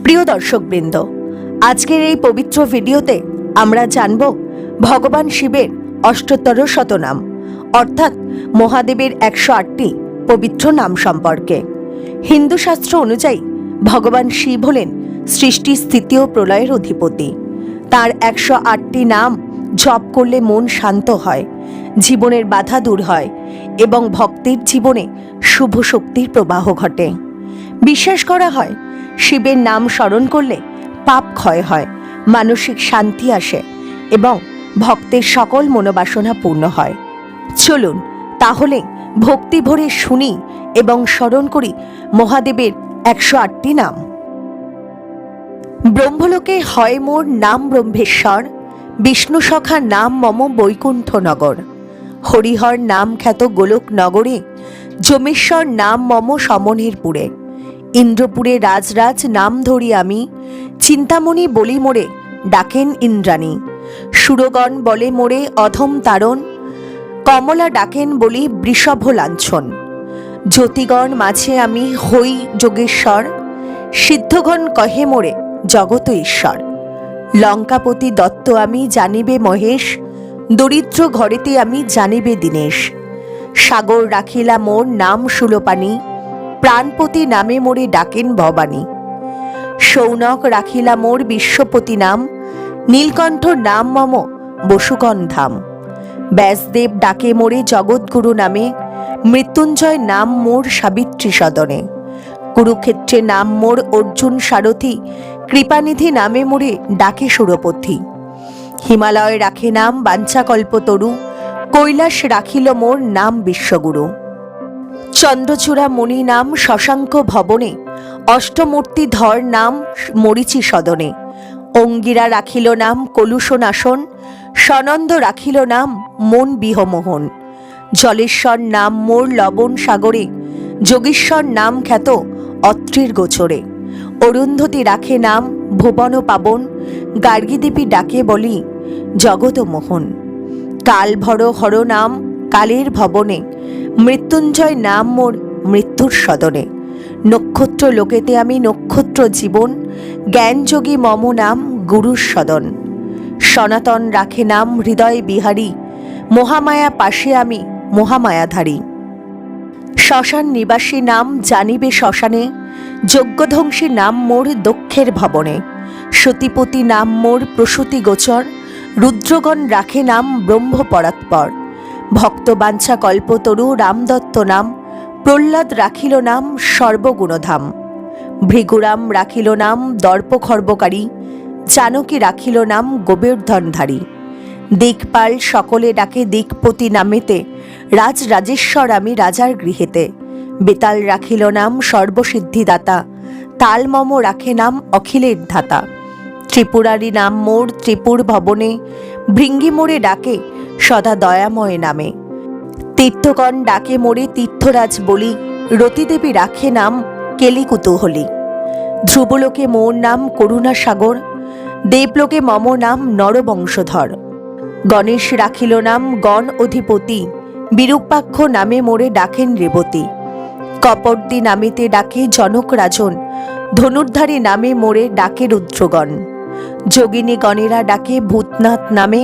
প্রিয় দর্শকবৃন্দ, আজকের এই পবিত্র ভিডিওতে আমরা জানব ভগবান শিবের অষ্টোত্তর শতনাম অর্থাৎ মহাদেবের 108টি পবিত্র নাম সম্পর্কে। হিন্দু শাস্ত্র অনুযায়ী ভগবান শিব হলেন সৃষ্টি, স্থিতি ও প্রলয়ের অধিপতি। তার 108টি নাম জপ করলে মন শান্ত হয়, জীবনের বাধা দূর হয় এবং ভক্তের জীবনে শুভ শক্তির প্রবাহ ঘটে। বিশ্বাস করা হয় শিবের নাম স্মরণ করলে পাপ ক্ষয় হয়, মানসিক শান্তি আসে এবং ভক্তের সকল মনোবাসনা পূর্ণ হয়। চলুন তাহলে ভক্তি ভরে শুনি এবং স্মরণ করি মহাদেবের 108টি নাম। ব্রহ্মলোকে হয় মোর নাম ব্রহ্মেশ্বর, বিষ্ণু সখা নাম মম বৈকুণ্ঠ নগর। হরিহর নাম খ্যাত গোলক নগরে, যমেশ্বর নাম মম সমনেরপুরে। ইন্দ্রপুরে রাজরাজ নাম ধরি আমি, চিন্তামণি বলি মোরে ডাকেন ইন্দ্রাণী। সুরগণ বলে মোরে অধম তারণ, কমলা ডাকেন বলি বৃষভ লাঞ্ছন। জ্যোতিগণ মাঝে আমি হই যোগেশ্বর, সিদ্ধগণ কহে মোরে জগত ঈশ্বর। লঙ্কাপতি দত্ত আমি জানিবে মহেশ, দরিদ্র ঘরেতে আমি জানিবে দীনেশ। সাগর রাখিলা মোর নাম সুলোপানি, প্রাণপতি নামে মোরে ডাকেন ভবানী। সৌনক রাখিলা মোর বিশ্বপতি নাম, নীলকণ্ঠ নাম মম বসুকন ধাম। ব্যাসদেব ডাকে মোরে জগৎগুরু নামে, মৃত্যুঞ্জয় নাম মোর সাবিত্রী সদনে। কুরুক্ষেত্রে নাম মোর অর্জুন সারথি, কৃপানিধি নামে মোরে ডাকে সুরপথি। হিমালয় রাখে নাম বাঞ্ছাকল্পতরু, কৈলাস রাখিল মোর নাম বিশ্বগুরু। চন্দ্রচূড়া মণি নাম শশাঙ্ক ভবনে, অষ্টমূর্তি ধর নাম মরিচি সদনে। অঙ্গিরা রাখিল নাম কলুষনাশন, সনন্দ রাখিল নাম মন বিহমোহন। জলেশ্বর নাম মোর লবণ সাগরে, যোগীশ্বর নাম খ্যাত অত্রির গোচরে। অরুন্ধতী রাখে নাম ভুবন পাবন, গার্গীদেবী ডাকে বলি জগত মোহন। কালভর হর নাম কালের ভবনে, মৃত্যুঞ্জয় নাম মোর মৃত্যুর সদনে। নক্ষত্র লোকেতে আমি নক্ষত্র জীবন, জ্ঞানযোগী মম নাম গুরুর সদন। সনাতন রাখে নাম হৃদয় বিহারী, মহামায়া পাশে আমি মহামায়াধারী। শ্মশান নিবাসী নাম জানিবে শ্মশানে, যজ্ঞধ্বংসী নাম মোর দক্ষের ভবনে। সতীপতি নাম মোর প্রসূতি গোচর, রুদ্রগণ রাখে নাম ব্রহ্ম পরাৎপর। ভক্তবাঞ্ছা কল্পতরু রামদত্ত নাম, প্রহ্লাদ রাখিল নাম সর্বগুণধাম। ভৃগুরাম রাখিল নাম দর্পখর্বকারী, জানকী রাখিল নাম গোবর্ধনধারী। দিকপাল সকলে ডাকে দিকপতি নামেতে, রাজ রাজেশ্বর আমি রাজার গৃহেতে। বেতাল রাখিল নাম সর্বসিদ্ধিদাতা, তাল মম রাখে নাম অখিলের ধাতা। ত্রিপুরারি নাম মোর ত্রিপুর ভবনে, ভৃঙ্গি মোরে ডাকে সদা দয়াময় নামে। তীর্থগণ ডাকে মোরে তীর্থরাজ বলি, রতিদেবী রাখে নাম কেলি কুতূহলী। ধ্রুবলোকে মোর নাম করুণা সাগর, দেবলোকে মম নাম নরবংশধর। গণেশ রাখিল নাম গণ অধিপতি, বিরূপাক্ষ নামে মোরে ডাকেন রেবতী। কপর্দি নামেতে ডাকে জনক রাজন, ধনুর্ধারী নামে মোরে ডাকে রুদ্রগণ। যোগিনী গণেরা ডাকে ভূতনাথ নামে,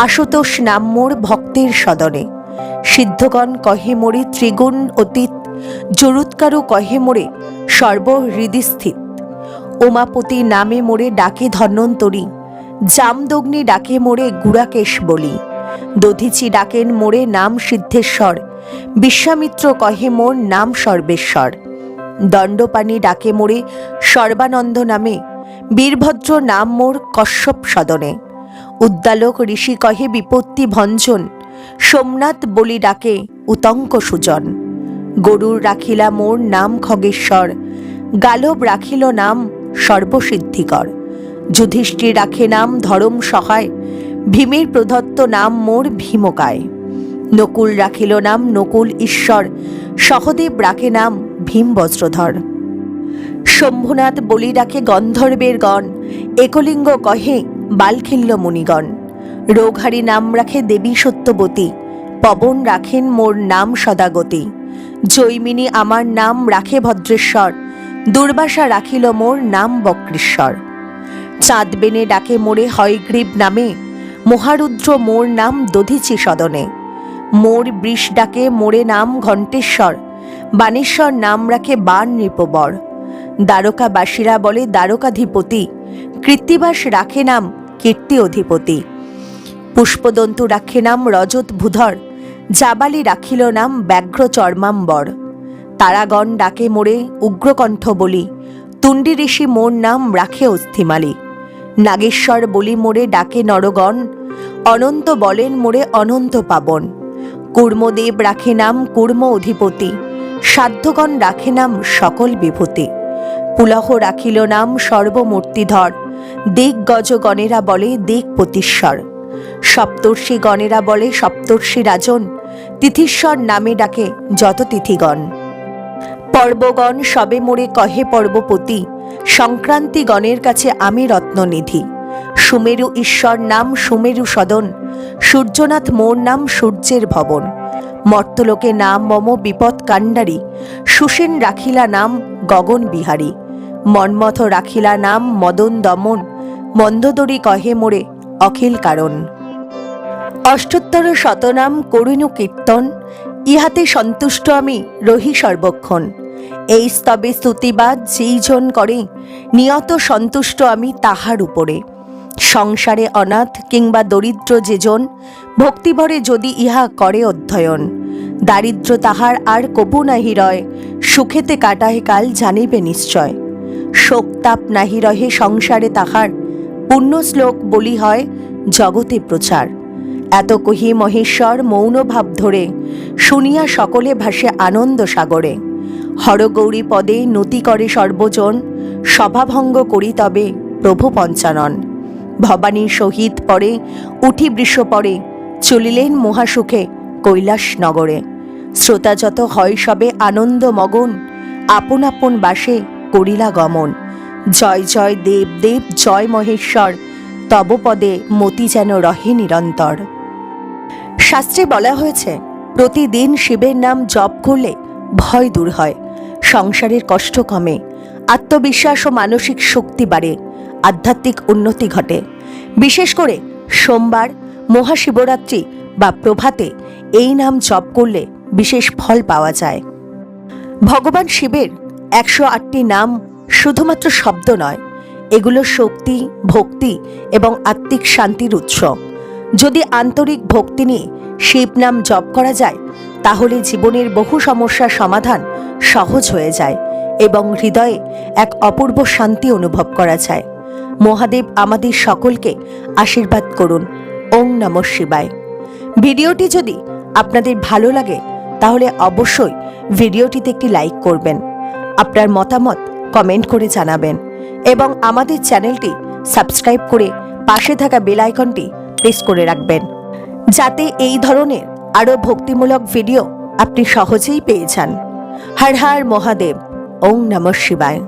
আশুতোষ নাম মোর ভক্তের সদনে। সিদ্ধগণ কহে মোরে ত্রিগুণ অতীত, জরুৎকারু কহে মোরে সর্বহৃদিস্থিত। উমাপতি নামে মোরে ডাকে ধন্বন্তরী, জামদগ্নি ডাকে মোরে গুড়াকেশ বলি। দধিচি ডাকেন মোরে নাম সিদ্ধেশ্বর, বিশ্বামিত্র কহে মোর নাম সর্বেশ্বর। দণ্ডপাণি ডাকে মোরে সর্বানন্দ নামে, বীরভদ্র নাম মোর কশ্যপ সদনে। উদ্দালক ঋষি কহে বিপত্তি ভঞ্জন, সোমনাথ বলি ডাকে উতঙ্ক সুজন। গরুর রাখিলা মোর নাম খগেশ্বর, গালব রাখিল নাম সর্বসিদ্ধিকর। যুধিষ্ঠির রাখে নাম ধরম সহায়, ভীমের প্রদত্ত নাম মোর ভীমকায়। নকুল রাখিল নাম নকুল ঈশ্বর, সহদেব রাখে নাম ভীম বজ্রধর। শম্ভুনাথ বলি ডাকে গন্ধর্বের গণ, একলিঙ্গ কহে বালখিল্য মুনিগণ। রোগহারি নাম রাখে দেবী সত্যবতী, পবন রাখেন মোর নাম সদাগতি। জৈমিনী আমার নাম রাখে ভদ্রেশ্বর, দুর্বাসা রাখিল মোর নাম বক্রেশ্বর। চাঁদ বেনে ডাকে মোরে হয়গ্রীব নামে, মহারুদ্র মোর নাম দধিচি সদনে। মোর বৃষ ডাকে মোরে নাম ঘণ্টেশ্বর, বানেশ্বর নাম রাখে বান নৃপবর। দ্বারকাবাসীরা বলে দ্বারকাধিপতি, কৃত্তিবাস রাখে নাম কীর্তি অধিপতি। পুষ্পদন্তু রাখে নাম রজত ভূধর, জাবালি রাখিল নাম ব্যাঘ্র চর্মাম্বর। তারাগণ ডাকে মোরে উগ্রকণ্ঠ বলি, তুণ্ডী ঋষি মোর নাম রাখে অস্থিমালি। নাগেশ্বর বলি মোরে ডাকে নরগণ, অনন্ত বলেন মোরে অনন্ত পাবন। কুর্মদেব রাখে নাম কুর্ম অধিপতি, সাধ্যগণ রাখে নাম সকল বিভূতি। পুলহ রাখিল নাম সর্বমূর্তিধর, দিগ্গজগণেরা বলে দিকপতীশ্বর। সপ্তর্ষি গণেরা বলে সপ্তর্ষি রাজন, তিথিশ্বর নামে ডাকে যত তিথিগণ। পর্বগণ সবে মোরে কহে পর্বপতি, সংক্রান্তি গণের কাছে আমি রত্ননিধি। সুমেরু ঈশ্বর নাম সুমেরু সদন, সূর্যনাথ মোর নাম সূর্যের ভবন। মর্তলোকে নাম মম বিপদ কাণ্ডারী, সুসেন রাখিলা নাম গগন বিহারী। মন্মথ রাখিলা নাম মদন দমন, মন্দোদরী কহে মোরে অখিল কারণ। অষ্টোত্তর শতনাম করিনু কীর্তন, ইহাতে সন্তুষ্ট আমি রহি সর্বক্ষণ। এই স্তবে স্তুতিবাদ যেইজন করে, নিয়ত সন্তুষ্ট আমি তাহার উপরে। সংসারে অনাথ কিংবা দরিদ্র যেজন, ভক্তিভরে যদি ইহা করে অধ্যয়ন। দারিদ্র তাহার আর কপু নাহি রয়, সুখেতে কাটাহে কাল জানিবে নিশ্চয়। শোকতাপ নাহি রহে সংসারে তাহার, পুণ্য শ্লোক বলি হয় জগতে প্রচার। এত কহি মহেশ্বর মৌন ভাব ধরে, শুনিয়া সকলে ভাসে আনন্দ সাগরে। হরগৌরী পদে নতি করে সর্বজন, সভাভঙ্গ করি তবে প্রভু পঞ্চানন। ভবানীর সহিত পরে উঠি বৃষ পরে, চলিলেন মহাসুখে কৈলাস নগরে। শ্রোতা যত হয় সবে আনন্দ মগন, আপন আপন বাসে করিলা গমন। জয় জয় দেব দেব জয় মহেশ্বর, তব পদে মতি যেন রহে নিরন্তর। শাস্ত্রে বলা হয়েছে, প্রতিদিন শিবের নাম জপ করলে ভয় দূর হয়, সংসারের কষ্ট কমে, আত্মবিশ্বাস ও মানসিক শক্তি বাড়ে, আধ্যাত্মিক উন্নতি ঘটে। বিশেষ করে সোমবার, মহাশিবরাত্রি বা প্রভাতে এই নাম জপ করলে বিশেষ ফল পাওয়া যায়। ভগবান শিবের 108টি নাম শুধুমাত্র শব্দ নয়, এগুলো শক্তি, ভক্তি এবং আত্মিক শান্তির উৎস। যদি আন্তরিক ভক্তি নিয়ে শিব নাম জপ করা যায়, তাহলে জীবনের বহু সমস্যার সমাধান সহজ হয়ে যায় এবং হৃদয়ে এক অপূর্ব শান্তি অনুভব করা যায়। মহাদেব আমাদের সকলকে আশীর্বাদ করুন। ওং নমঃ শিবায়। ভিডিওটি যদি আপনাদের ভালো লাগে তাহলে অবশ্যই ভিডিওটিতে একটি লাইক করবেন, আপনার মতামত কমেন্ট করে জানাবেন এবং আমাদের চ্যানেলটি সাবস্ক্রাইব করে পাশে থাকা বেল আইকনটি প্রেস করে রাখবেন, যাতে এই ধরনের আরও ভক্তিমূলক ভিডিও আপনি সহজেই পেয়ে যান। হর হর মহাদেব। ওং নমঃ শিবায়।